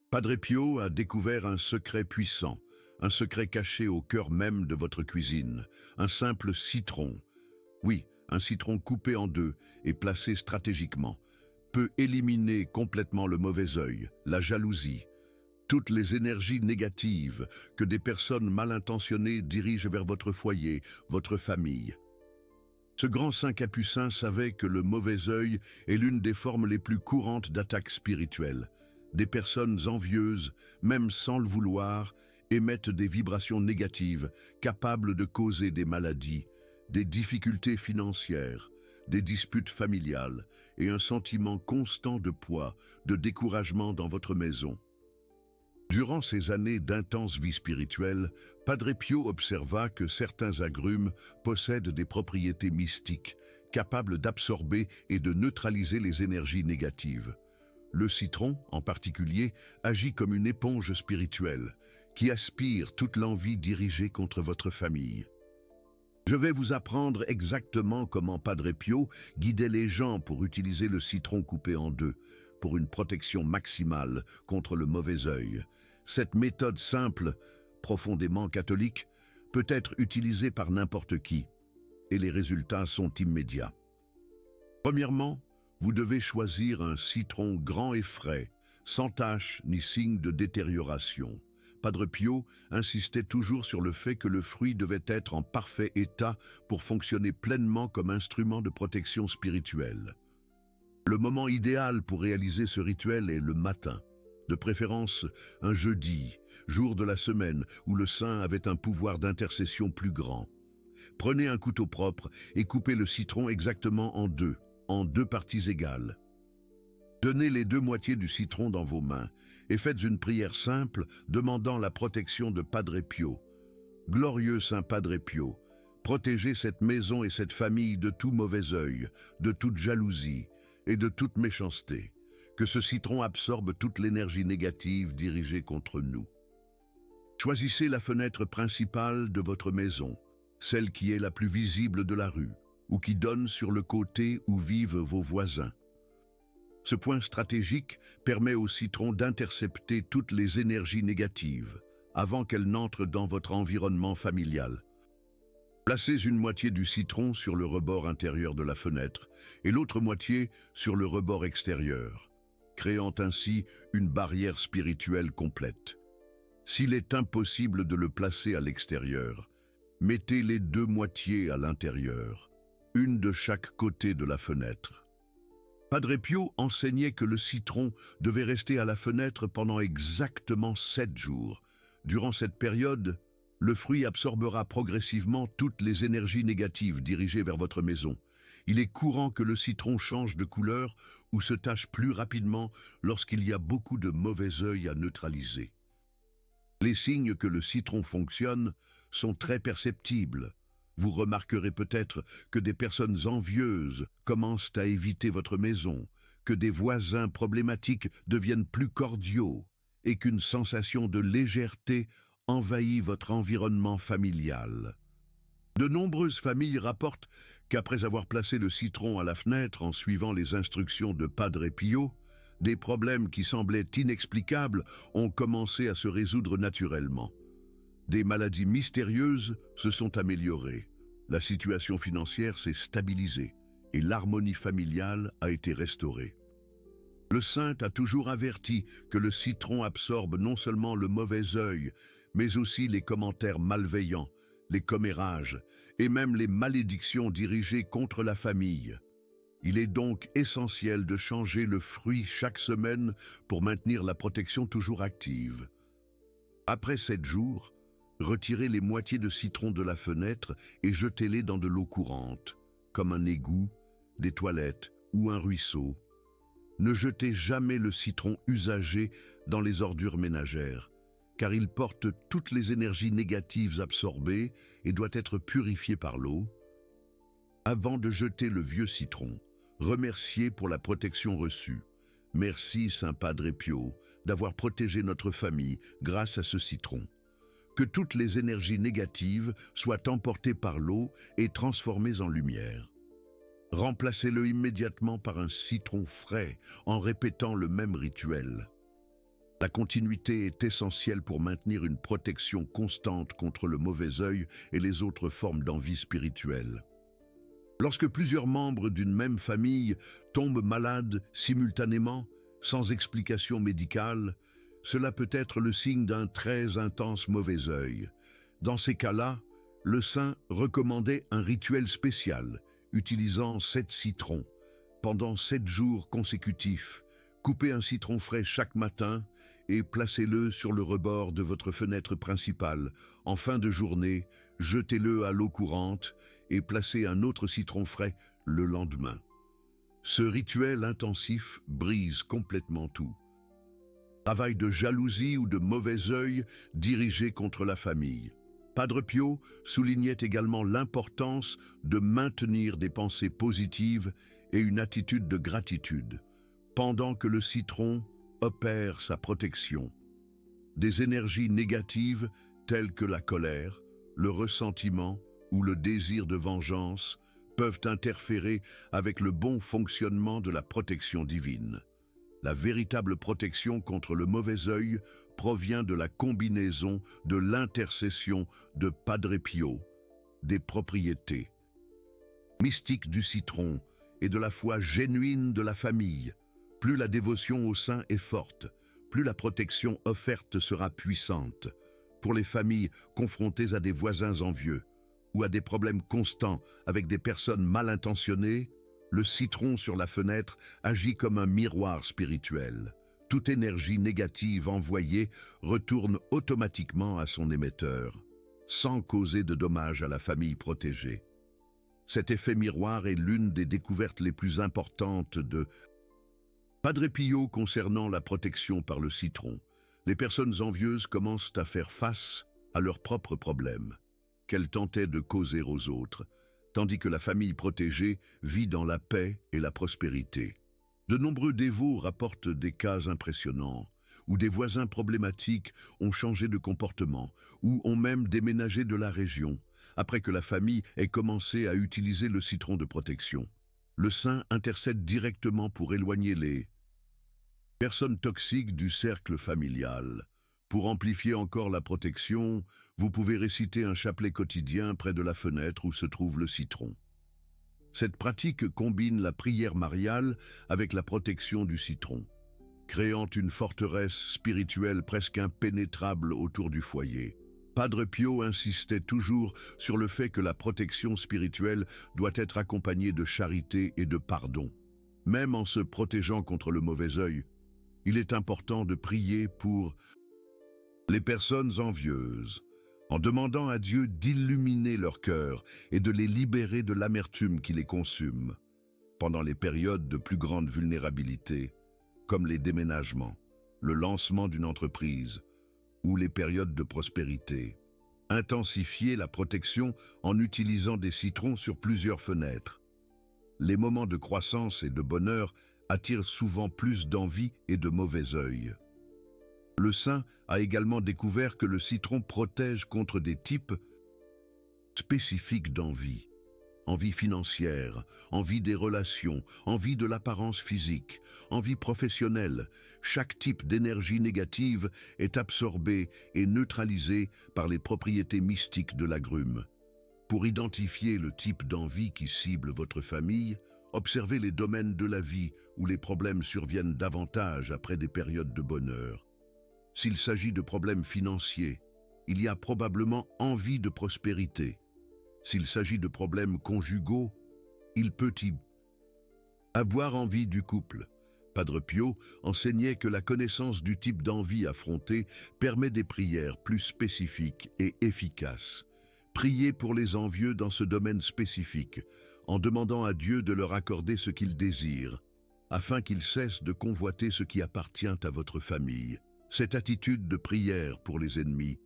Padre Pio a découvert un secret puissant, un secret caché au cœur même de votre cuisine, un simple citron. Oui, un citron coupé en deux et placé stratégiquement peut éliminer complètement le mauvais œil, la jalousie, toutes les énergies négatives que des personnes mal intentionnées dirigent vers votre foyer, votre famille. Ce grand saint capucin savait que le mauvais œil est l'une des formes les plus courantes d'attaques spirituelles. Des personnes envieuses, même sans le vouloir, émettent des vibrations négatives, capables de causer des maladies, des difficultés financières, des disputes familiales et un sentiment constant de poids, de découragement dans votre maison. Durant ces années d'intense vie spirituelle, Padre Pio observa que certains agrumes possèdent des propriétés mystiques, capables d'absorber et de neutraliser les énergies négatives. Le citron, en particulier, agit comme une éponge spirituelle, qui aspire toute l'envie dirigée contre votre famille. Je vais vous apprendre exactement comment Padre Pio guidait les gens pour utiliser le citron coupé en deux, pour une protection maximale contre le mauvais œil. Cette méthode simple, profondément catholique, peut être utilisée par n'importe qui, et les résultats sont immédiats. Premièrement, vous devez choisir un citron grand et frais, sans tache ni signe de détérioration. Padre Pio insistait toujours sur le fait que le fruit devait être en parfait état pour fonctionner pleinement comme instrument de protection spirituelle. Le moment idéal pour réaliser ce rituel est le matin, de préférence un jeudi, jour de la semaine où le saint avait un pouvoir d'intercession plus grand. Prenez un couteau propre et coupez le citron exactement en deux parties égales. Tenez les deux moitiés du citron dans vos mains et faites une prière simple demandant la protection de Padre Pio. Glorieux Saint Padre Pio, protégez cette maison et cette famille de tout mauvais œil, de toute jalousie et de toute méchanceté. Que ce citron absorbe toute l'énergie négative dirigée contre nous. Choisissez la fenêtre principale de votre maison, celle qui est la plus visible de la rue, ou qui donne sur le côté où vivent vos voisins. Ce point stratégique permet au citron d'intercepter toutes les énergies négatives avant qu'elles n'entrent dans votre environnement familial. Placez une moitié du citron sur le rebord intérieur de la fenêtre et l'autre moitié sur le rebord extérieur, créant ainsi une barrière spirituelle complète. S'il est impossible de le placer à l'extérieur, mettez les deux moitiés à l'intérieur, une de chaque côté de la fenêtre. Padre Pio enseignait que le citron devait rester à la fenêtre pendant exactement 7 jours. Durant cette période, le fruit absorbera progressivement toutes les énergies négatives dirigées vers votre maison. Il est courant que le citron change de couleur ou se tache plus rapidement lorsqu'il y a beaucoup de mauvais œil à neutraliser. Les signes que le citron fonctionne sont très perceptibles. Vous remarquerez peut-être que des personnes envieuses commencent à éviter votre maison, que des voisins problématiques deviennent plus cordiaux et qu'une sensation de légèreté envahit votre environnement familial. De nombreuses familles rapportent qu'après avoir placé le citron à la fenêtre en suivant les instructions de Padre Pio, des problèmes qui semblaient inexplicables ont commencé à se résoudre naturellement. Des maladies mystérieuses se sont améliorées, la situation financière s'est stabilisée et l'harmonie familiale a été restaurée. Le saint a toujours averti que le citron absorbe non seulement le mauvais œil, mais aussi les commentaires malveillants, les commérages et même les malédictions dirigées contre la famille. Il est donc essentiel de changer le fruit chaque semaine pour maintenir la protection toujours active. Après 7 jours, retirez les moitiés de citron de la fenêtre et jetez-les dans de l'eau courante, comme un égout, des toilettes ou un ruisseau. Ne jetez jamais le citron usagé dans les ordures ménagères, car il porte toutes les énergies négatives absorbées et doit être purifié par l'eau. Avant de jeter le vieux citron, remerciez pour la protection reçue. Merci Saint Padre Pio d'avoir protégé notre famille grâce à ce citron. Que toutes les énergies négatives soient emportées par l'eau et transformées en lumière. Remplacez-le immédiatement par un citron frais en répétant le même rituel. La continuité est essentielle pour maintenir une protection constante contre le mauvais œil et les autres formes d'envie spirituelle. Lorsque plusieurs membres d'une même famille tombent malades simultanément, sans explication médicale, cela peut être le signe d'un très intense mauvais œil. Dans ces cas-là, le saint recommandait un rituel spécial, utilisant 7 citrons. Pendant 7 jours consécutifs, coupez un citron frais chaque matin et placez-le sur le rebord de votre fenêtre principale. En fin de journée, jetez-le à l'eau courante et placez un autre citron frais le lendemain. Ce rituel intensif brise complètement tout. Travail de jalousie ou de mauvais œil dirigé contre la famille. Padre Pio soulignait également l'importance de maintenir des pensées positives et une attitude de gratitude, pendant que le citron opère sa protection. Des énergies négatives telles que la colère, le ressentiment ou le désir de vengeance peuvent interférer avec le bon fonctionnement de la protection divine. La véritable protection contre le mauvais œil provient de la combinaison de l'intercession de Padre Pio, des propriétés mystiques du citron et de la foi genuine de la famille. Plus la dévotion au saint est forte, plus la protection offerte sera puissante. Pour les familles confrontées à des voisins envieux ou à des problèmes constants avec des personnes mal intentionnées, le citron sur la fenêtre agit comme un miroir spirituel. Toute énergie négative envoyée retourne automatiquement à son émetteur, sans causer de dommages à la famille protégée. Cet effet miroir est l'une des découvertes les plus importantes de Padre Pio concernant la protection par le citron. Les personnes envieuses commencent à faire face à leurs propres problèmes, qu'elles tentaient de causer aux autres, tandis que la famille protégée vit dans la paix et la prospérité. De nombreux dévots rapportent des cas impressionnants, où des voisins problématiques ont changé de comportement, ou ont même déménagé de la région, après que la famille ait commencé à utiliser le citron de protection. Le saint intercède directement pour éloigner les personnes toxiques du cercle familial. Pour amplifier encore la protection, vous pouvez réciter un chapelet quotidien près de la fenêtre où se trouve le citron. Cette pratique combine la prière mariale avec la protection du citron, créant une forteresse spirituelle presque impénétrable autour du foyer. Padre Pio insistait toujours sur le fait que la protection spirituelle doit être accompagnée de charité et de pardon. Même en se protégeant contre le mauvais œil, il est important de prier pour les personnes envieuses, en demandant à Dieu d'illuminer leur cœur et de les libérer de l'amertume qui les consume, pendant les périodes de plus grande vulnérabilité, comme les déménagements, le lancement d'une entreprise ou les périodes de prospérité. Intensifier la protection en utilisant des citrons sur plusieurs fenêtres. Les moments de croissance et de bonheur attirent souvent plus d'envie et de mauvais œil. Le saint a également découvert que le citron protège contre des types spécifiques d'envie. Envie financière, envie des relations, envie de l'apparence physique, envie professionnelle. Chaque type d'énergie négative est absorbé et neutralisé par les propriétés mystiques de l'agrume. Pour identifier le type d'envie qui cible votre famille, observez les domaines de la vie où les problèmes surviennent davantage après des périodes de bonheur. S'il s'agit de problèmes financiers, il y a probablement envie de prospérité. S'il s'agit de problèmes conjugaux, il peut y avoir envie du couple. Padre Pio enseignait que la connaissance du type d'envie affrontée permet des prières plus spécifiques et efficaces. Priez pour les envieux dans ce domaine spécifique, en demandant à Dieu de leur accorder ce qu'ils désirent, afin qu'ils cessent de convoiter ce qui appartient à votre famille. Cette attitude de prière pour les ennemis,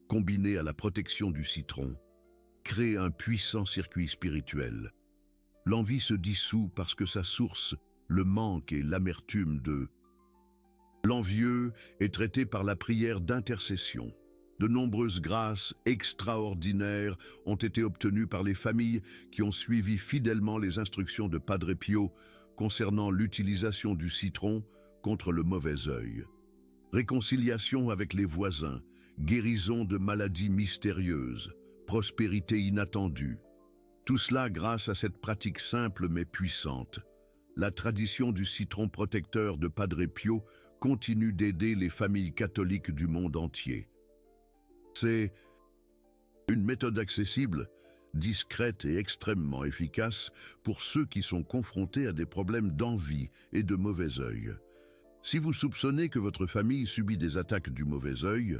combinée à la protection du citron, crée un puissant circuit spirituel. L'envie se dissout parce que sa source, le manque et l'amertume de l'envieux, est traitée par la prière d'intercession. De nombreuses grâces extraordinaires ont été obtenues par les familles qui ont suivi fidèlement les instructions de Padre Pio concernant l'utilisation du citron contre le mauvais œil. Réconciliation avec les voisins, guérison de maladies mystérieuses, prospérité inattendue. Tout cela grâce à cette pratique simple mais puissante. La tradition du citron protecteur de Padre Pio continue d'aider les familles catholiques du monde entier. C'est une méthode accessible, discrète et extrêmement efficace pour ceux qui sont confrontés à des problèmes d'envie et de mauvais œil. Si vous soupçonnez que votre famille subit des attaques du mauvais œil,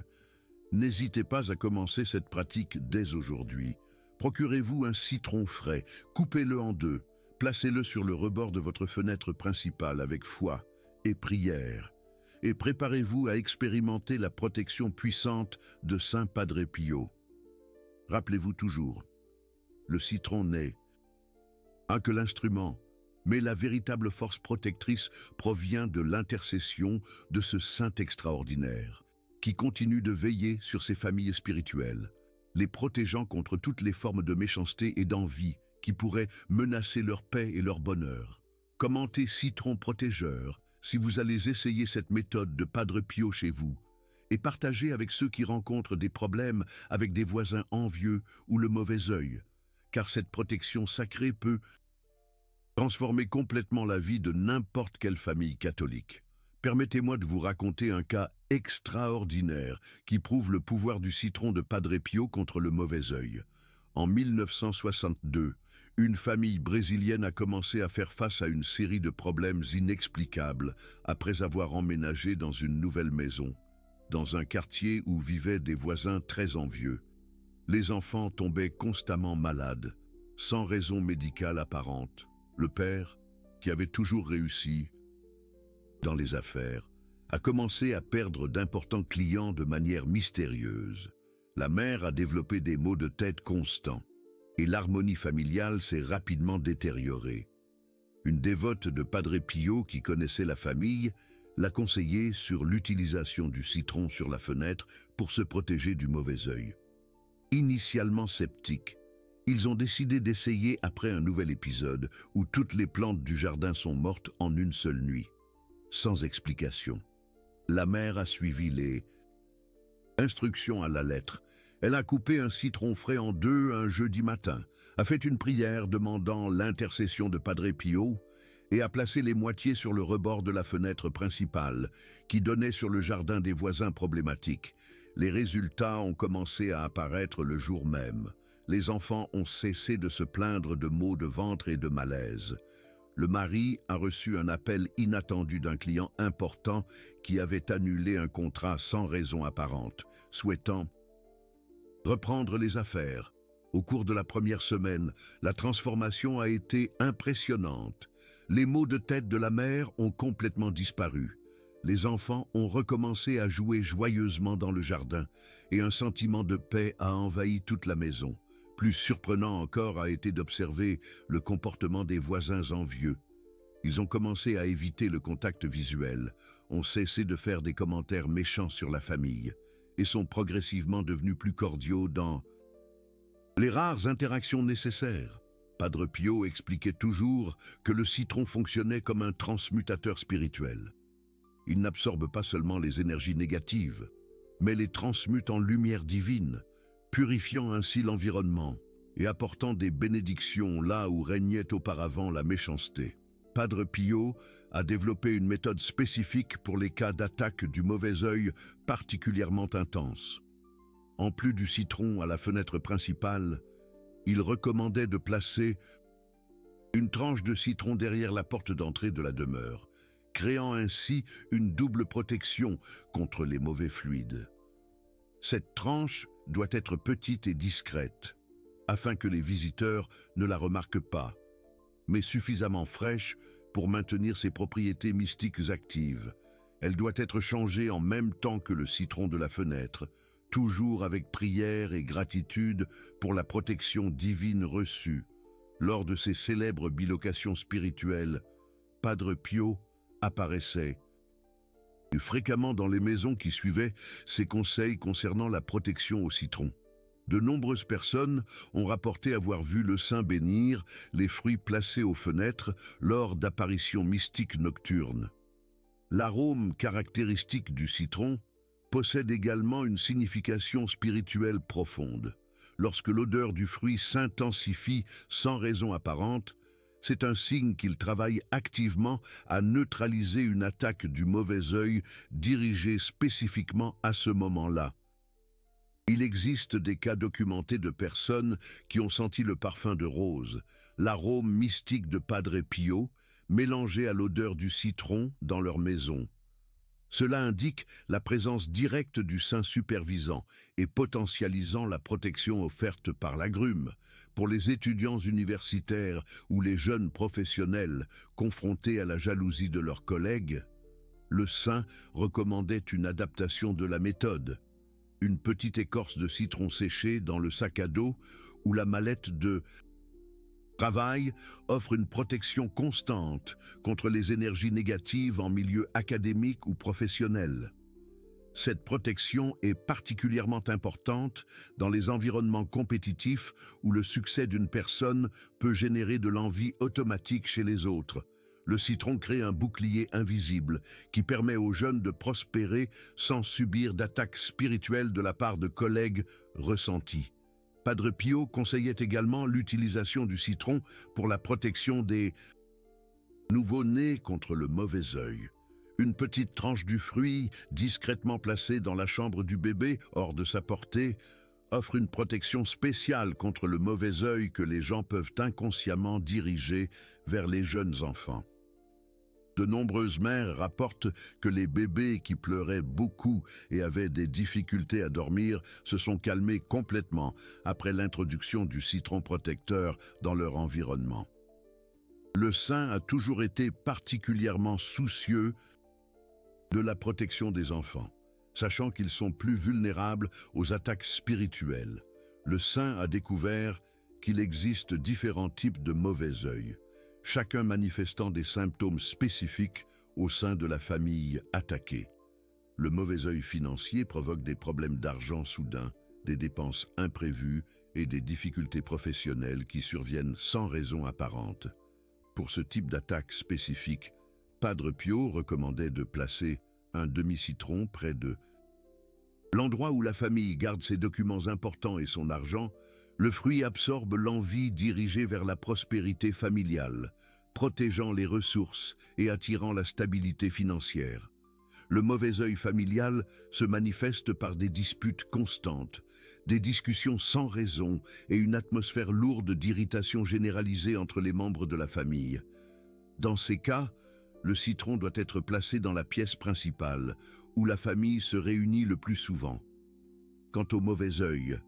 n'hésitez pas à commencer cette pratique dès aujourd'hui. Procurez-vous un citron frais, coupez-le en deux, placez-le sur le rebord de votre fenêtre principale avec foi et prière, et préparez-vous à expérimenter la protection puissante de Saint Padre Pio. Rappelez-vous toujours, le citron n'est que l'instrument, mais la véritable force protectrice provient de l'intercession de ce saint extraordinaire, qui continue de veiller sur ses familles spirituelles, les protégeant contre toutes les formes de méchanceté et d'envie qui pourraient menacer leur paix et leur bonheur. Commentez Citron Protégeur si vous allez essayer cette méthode de Padre Pio chez vous, et partagez avec ceux qui rencontrent des problèmes avec des voisins envieux ou le mauvais œil, car cette protection sacrée peut transformer complètement la vie de n'importe quelle famille catholique. Permettez-moi de vous raconter un cas extraordinaire qui prouve le pouvoir du citron de Padre Pio contre le mauvais œil. En 1962, une famille brésilienne a commencé à faire face à une série de problèmes inexplicables après avoir emménagé dans une nouvelle maison, dans un quartier où vivaient des voisins très envieux. Les enfants tombaient constamment malades, sans raison médicale apparente. Le père, qui avait toujours réussi dans les affaires, a commencé à perdre d'importants clients de manière mystérieuse. La mère a développé des maux de tête constants, et l'harmonie familiale s'est rapidement détériorée. Une dévote de Padre Pio qui connaissait la famille l'a conseillé sur l'utilisation du citron sur la fenêtre pour se protéger du mauvais œil. Initialement sceptiques, ils ont décidé d'essayer après un nouvel épisode où toutes les plantes du jardin sont mortes en une seule nuit, sans explication. La mère a suivi les instructions à la lettre. Elle a coupé un citron frais en deux un jeudi matin, a fait une prière demandant l'intercession de Padre Pio et a placé les moitiés sur le rebord de la fenêtre principale qui donnait sur le jardin des voisins problématiques. Les résultats ont commencé à apparaître le jour même. Les enfants ont cessé de se plaindre de maux de ventre et de malaise. Le mari a reçu un appel inattendu d'un client important qui avait annulé un contrat sans raison apparente, souhaitant reprendre les affaires. Au cours de la première semaine, la transformation a été impressionnante. Les maux de tête de la mère ont complètement disparu. Les enfants ont recommencé à jouer joyeusement dans le jardin et un sentiment de paix a envahi toute la maison. Plus surprenant encore a été d'observer le comportement des voisins envieux. Ils ont commencé à éviter le contact visuel, ont cessé de faire des commentaires méchants sur la famille et sont progressivement devenus plus cordiaux dans les rares interactions nécessaires. Padre Pio expliquait toujours que le citron fonctionnait comme un transmutateur spirituel. Il n'absorbe pas seulement les énergies négatives, mais les transmute en lumière divine, purifiant ainsi l'environnement et apportant des bénédictions là où régnait auparavant la méchanceté. Padre Pio a développé une méthode spécifique pour les cas d'attaque du mauvais œil particulièrement intense. En plus du citron à la fenêtre principale, il recommandait de placer une tranche de citron derrière la porte d'entrée de la demeure, créant ainsi une double protection contre les mauvais fluides. Cette tranche doit être petite et discrète, afin que les visiteurs ne la remarquent pas, mais suffisamment fraîche pour maintenir ses propriétés mystiques actives. Elle doit être changée en même temps que le citron de la fenêtre, toujours avec prière et gratitude pour la protection divine reçue. Lors de ces célèbres bilocations spirituelles, Padre Pio apparaissait fréquemment dans les maisons qui suivaient ses conseils concernant la protection au citron. De nombreuses personnes ont rapporté avoir vu le saint bénir les fruits placés aux fenêtres lors d'apparitions mystiques nocturnes. L'arôme caractéristique du citron possède également une signification spirituelle profonde. Lorsque l'odeur du fruit s'intensifie sans raison apparente, c'est un signe qu'il travaille activement à neutraliser une attaque du mauvais œil dirigée spécifiquement à ce moment-là. Il existe des cas documentés de personnes qui ont senti le parfum de rose, l'arôme mystique de Padre Pio, mélangé à l'odeur du citron dans leur maison. Cela indique la présence directe du saint supervisant et potentialisant la protection offerte par l'agrume. Pour les étudiants universitaires ou les jeunes professionnels confrontés à la jalousie de leurs collègues, le saint recommandait une adaptation de la méthode. Une petite écorce de citron séché dans le sac à dos ou la mallette de travail offre une protection constante contre les énergies négatives en milieu académique ou professionnel. Cette protection est particulièrement importante dans les environnements compétitifs où le succès d'une personne peut générer de l'envie automatique chez les autres. Le citron crée un bouclier invisible qui permet aux jeunes de prospérer sans subir d'attaques spirituelles de la part de collègues ressentis. Padre Pio conseillait également l'utilisation du citron pour la protection des nouveau-nés contre le mauvais œil. Une petite tranche du fruit, discrètement placée dans la chambre du bébé, hors de sa portée, offre une protection spéciale contre le mauvais œil que les gens peuvent inconsciemment diriger vers les jeunes enfants. De nombreuses mères rapportent que les bébés qui pleuraient beaucoup et avaient des difficultés à dormir se sont calmés complètement après l'introduction du citron protecteur dans leur environnement. Le saint a toujours été particulièrement soucieux de la protection des enfants, sachant qu'ils sont plus vulnérables aux attaques spirituelles. Le saint a découvert qu'il existe différents types de mauvais œil, chacun manifestant des symptômes spécifiques au sein de la famille attaquée. Le mauvais œil financier provoque des problèmes d'argent soudains, des dépenses imprévues et des difficultés professionnelles qui surviennent sans raison apparente. Pour ce type d'attaque spécifique, Padre Pio recommandait de placer un demi-citron près de l'endroit où la famille garde ses documents importants et son argent. Le fruit absorbe l'envie dirigée vers la prospérité familiale, protégeant les ressources et attirant la stabilité financière. Le mauvais œil familial se manifeste par des disputes constantes, des discussions sans raison et une atmosphère lourde d'irritation généralisée entre les membres de la famille. Dans ces cas, le citron doit être placé dans la pièce principale, où la famille se réunit le plus souvent. Quant au mauvais œil,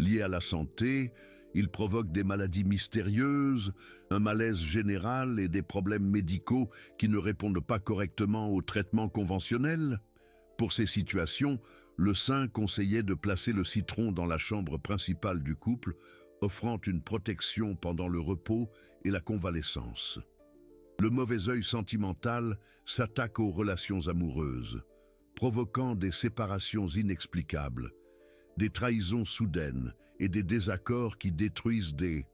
lié à la santé, il provoque des maladies mystérieuses, un malaise général et des problèmes médicaux qui ne répondent pas correctement aux traitements conventionnels. Pour ces situations, le saint conseillait de placer le citron dans la chambre principale du couple, offrant une protection pendant le repos et la convalescence. Le mauvais œil sentimental s'attaque aux relations amoureuses, provoquant des séparations inexplicables, des trahisons soudaines et des désaccords qui détruisent des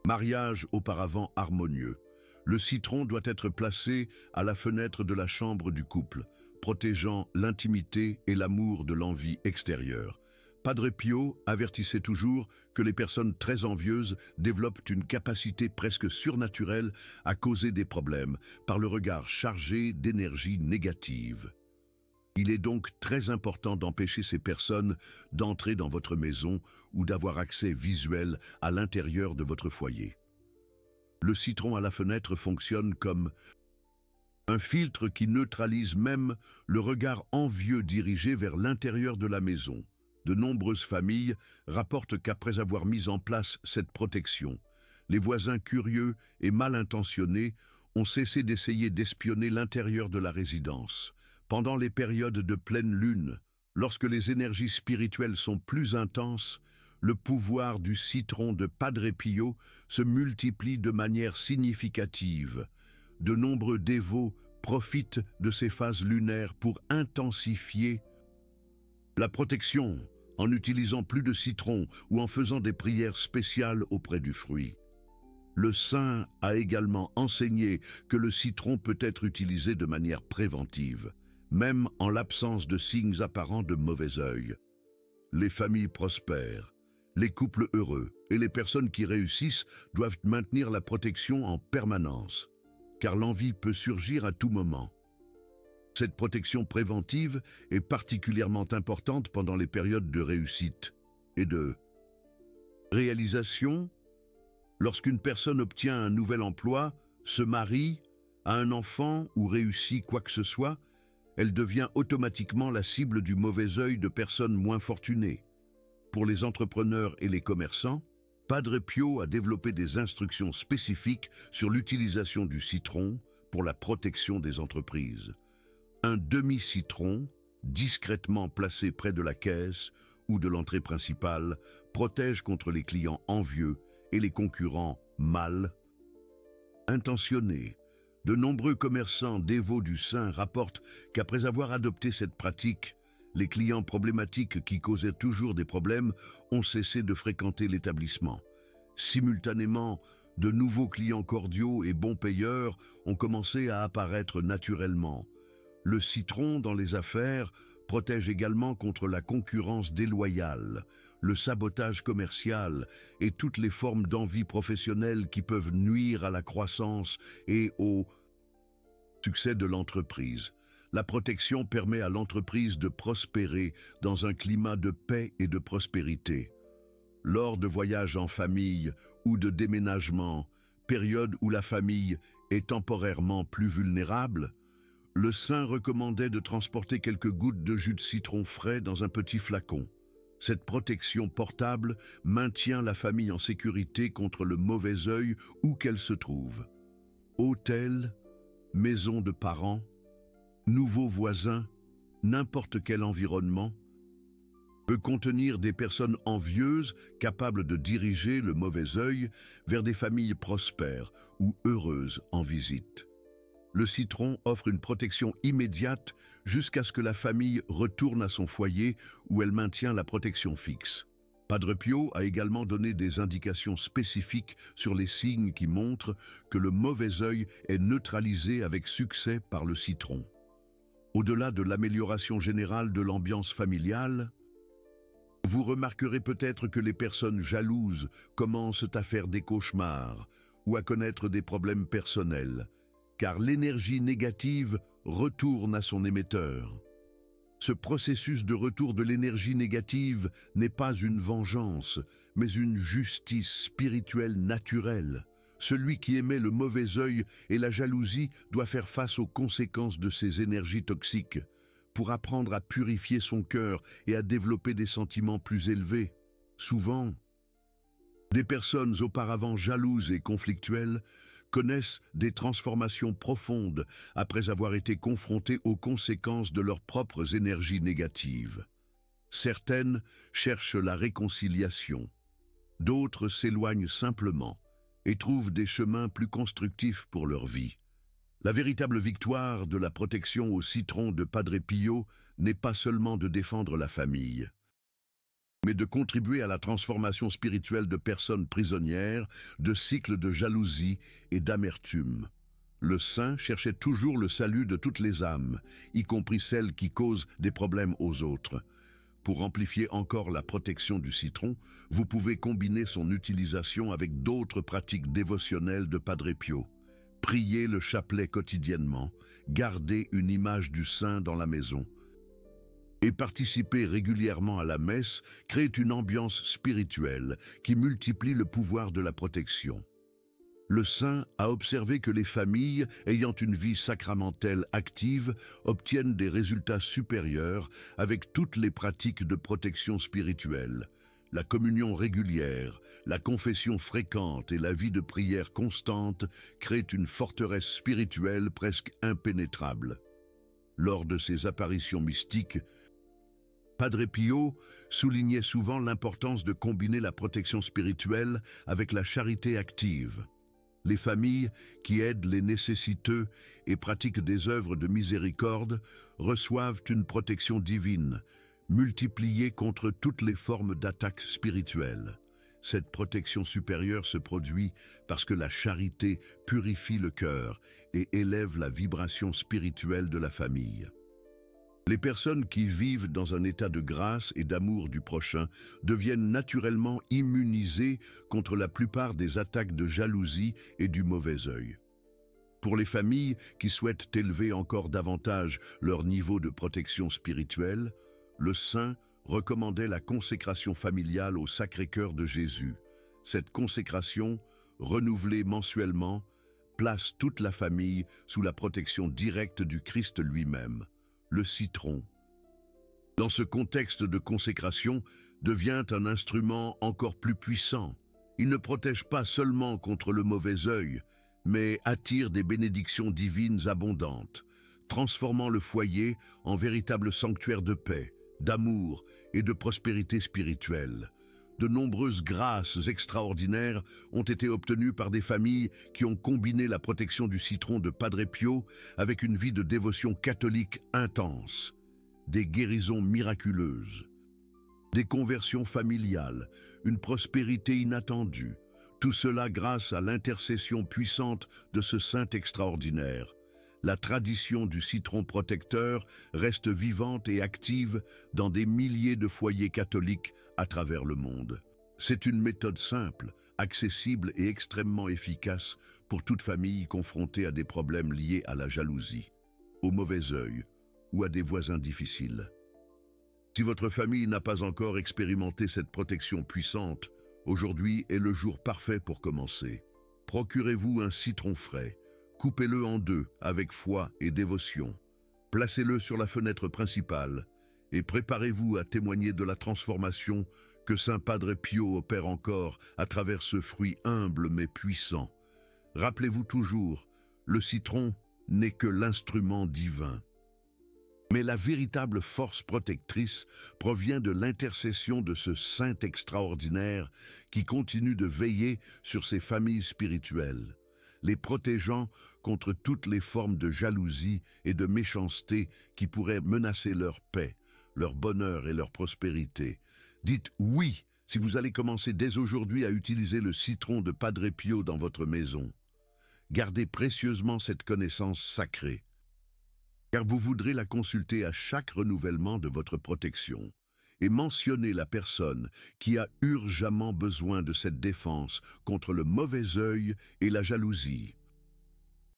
mariages auparavant harmonieux. Le citron doit être placé à la fenêtre de la chambre du couple, protégeant l'intimité et l'amour de l'envie extérieure. Padre Pio avertissait toujours que les personnes très envieuses développent une capacité presque surnaturelle à causer des problèmes par le regard chargé d'énergie négative. Il est donc très important d'empêcher ces personnes d'entrer dans votre maison ou d'avoir accès visuel à l'intérieur de votre foyer. Le citron à la fenêtre fonctionne comme un filtre qui neutralise même le regard envieux dirigé vers l'intérieur de la maison. De nombreuses familles rapportent qu'après avoir mis en place cette protection, les voisins curieux et mal intentionnés ont cessé d'essayer d'espionner l'intérieur de la résidence. Pendant les périodes de pleine lune, lorsque les énergies spirituelles sont plus intenses, le pouvoir du citron de Padre Pio se multiplie de manière significative. De nombreux dévots profitent de ces phases lunaires pour intensifier la protection en utilisant plus de citron ou en faisant des prières spéciales auprès du fruit. Le saint a également enseigné que le citron peut être utilisé de manière préventive, même en l'absence de signes apparents de mauvais œil. Les familles prospèrent, les couples heureux et les personnes qui réussissent doivent maintenir la protection en permanence, car l'envie peut surgir à tout moment. Cette protection préventive est particulièrement importante pendant les périodes de réussite et de réalisation. Lorsqu'une personne obtient un nouvel emploi, se marie, a un enfant ou réussit quoi que ce soit, elle devient automatiquement la cible du mauvais œil de personnes moins fortunées. Pour les entrepreneurs et les commerçants, Padre Pio a développé des instructions spécifiques sur l'utilisation du citron pour la protection des entreprises. Un demi-citron, discrètement placé près de la caisse ou de l'entrée principale, protège contre les clients envieux et les concurrents mal intentionnés. De nombreux commerçants dévots du saint rapportent qu'après avoir adopté cette pratique, les clients problématiques qui causaient toujours des problèmes ont cessé de fréquenter l'établissement. Simultanément, de nouveaux clients cordiaux et bons payeurs ont commencé à apparaître naturellement. Le citron dans les affaires protège également contre la concurrence déloyale, le sabotage commercial et toutes les formes d'envie professionnelle qui peuvent nuire à la croissance et au succès de l'entreprise. La protection permet à l'entreprise de prospérer dans un climat de paix et de prospérité. Lors de voyages en famille ou de déménagements, période où la famille est temporairement plus vulnérable, le saint recommandait de transporter quelques gouttes de jus de citron frais dans un petit flacon. Cette protection portable maintient la famille en sécurité contre le mauvais œil où qu'elle se trouve. Hôtel, maison de parents, nouveaux voisins, n'importe quel environnement peut contenir des personnes envieuses capables de diriger le mauvais œil vers des familles prospères ou heureuses en visite. Le citron offre une protection immédiate jusqu'à ce que la famille retourne à son foyer où elle maintient la protection fixe. Padre Pio a également donné des indications spécifiques sur les signes qui montrent que le mauvais œil est neutralisé avec succès par le citron. Au-delà de l'amélioration générale de l'ambiance familiale, vous remarquerez peut-être que les personnes jalouses commencent à faire des cauchemars ou à connaître des problèmes personnels, car l'énergie négative retourne à son émetteur. Ce processus de retour de l'énergie négative n'est pas une vengeance, mais une justice spirituelle naturelle. Celui qui émet le mauvais œil et la jalousie doit faire face aux conséquences de ces énergies toxiques pour apprendre à purifier son cœur et à développer des sentiments plus élevés. Souvent, des personnes auparavant jalouses et conflictuelles connaissent des transformations profondes après avoir été confrontées aux conséquences de leurs propres énergies négatives. Certaines cherchent la réconciliation, d'autres s'éloignent simplement et trouvent des chemins plus constructifs pour leur vie. La véritable victoire de la protection au citron de Padre Pio n'est pas seulement de défendre la famille, mais de contribuer à la transformation spirituelle de personnes prisonnières, de cycles de jalousie et d'amertume. Le saint cherchait toujours le salut de toutes les âmes, y compris celles qui causent des problèmes aux autres. Pour amplifier encore la protection du citron, vous pouvez combiner son utilisation avec d'autres pratiques dévotionnelles de Padre Pio. Priez le chapelet quotidiennement, gardez une image du saint dans la maison, et participer régulièrement à la messe crée une ambiance spirituelle qui multiplie le pouvoir de la protection. Le saint a observé que les familles ayant une vie sacramentelle active obtiennent des résultats supérieurs avec toutes les pratiques de protection spirituelle. La communion régulière, la confession fréquente et la vie de prière constante créent une forteresse spirituelle presque impénétrable. Lors de ces apparitions mystiques, Padre Pio soulignait souvent l'importance de combiner la protection spirituelle avec la charité active. Les familles qui aident les nécessiteux et pratiquent des œuvres de miséricorde reçoivent une protection divine, multipliée contre toutes les formes d'attaques spirituelles. Cette protection supérieure se produit parce que la charité purifie le cœur et élève la vibration spirituelle de la famille. Les personnes qui vivent dans un état de grâce et d'amour du prochain deviennent naturellement immunisées contre la plupart des attaques de jalousie et du mauvais œil. Pour les familles qui souhaitent élever encore davantage leur niveau de protection spirituelle, le saint recommandait la consécration familiale au Sacré-Cœur de Jésus. Cette consécration, renouvelée mensuellement, place toute la famille sous la protection directe du Christ lui-même. Le citron, dans ce contexte de consécration, devient un instrument encore plus puissant. Il ne protège pas seulement contre le mauvais œil, mais attire des bénédictions divines abondantes, transformant le foyer en véritable sanctuaire de paix, d'amour et de prospérité spirituelle. De nombreuses grâces extraordinaires ont été obtenues par des familles qui ont combiné la protection du citron de Padre Pio avec une vie de dévotion catholique intense. Des guérisons miraculeuses, des conversions familiales, une prospérité inattendue. Tout cela grâce à l'intercession puissante de ce saint extraordinaire. La tradition du citron protecteur reste vivante et active dans des milliers de foyers catholiques à travers le monde. C'est une méthode simple, accessible et extrêmement efficace pour toute famille confrontée à des problèmes liés à la jalousie, au mauvais œil ou à des voisins difficiles. Si votre famille n'a pas encore expérimenté cette protection puissante, aujourd'hui est le jour parfait pour commencer. Procurez-vous un citron frais. Coupez-le en deux avec foi et dévotion. Placez-le sur la fenêtre principale et préparez-vous à témoigner de la transformation que Saint Padre Pio opère encore à travers ce fruit humble mais puissant. Rappelez-vous toujours, le citron n'est que l'instrument divin. Mais la véritable force protectrice provient de l'intercession de ce saint extraordinaire qui continue de veiller sur ses familles spirituelles, les protégeant contre toutes les formes de jalousie et de méchanceté qui pourraient menacer leur paix, leur bonheur et leur prospérité. Dites oui si vous allez commencer dès aujourd'hui à utiliser le citron de Padre Pio dans votre maison. Gardez précieusement cette connaissance sacrée, car vous voudrez la consulter à chaque renouvellement de votre protection. Et mentionnez la personne qui a urgemment besoin de cette défense contre le mauvais œil et la jalousie.